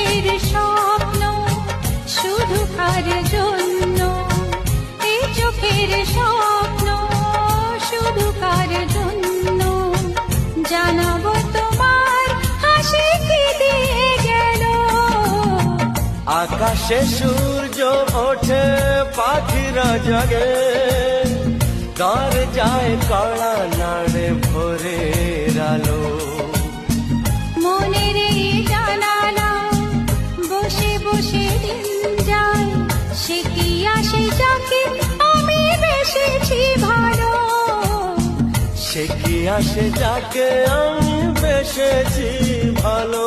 চোখের স্বপ্ন শুধু কার জন্য, এই চোখের স্বপ্ন শুধু কার জন্য, জানাবো তোমার হাসি কি দিয়ে গেল। আকাশে সূর্য ওঠে পাখিরা জাগে, তার যায় কড়া নাড়ে ভোরের আলো। মনের এই জানালা বসে বসে দিন যায়, সে কি আসে যাকে আমি বেসেছি ভালো। সে কি আসে যাকে আমি বেসেছি ভালো।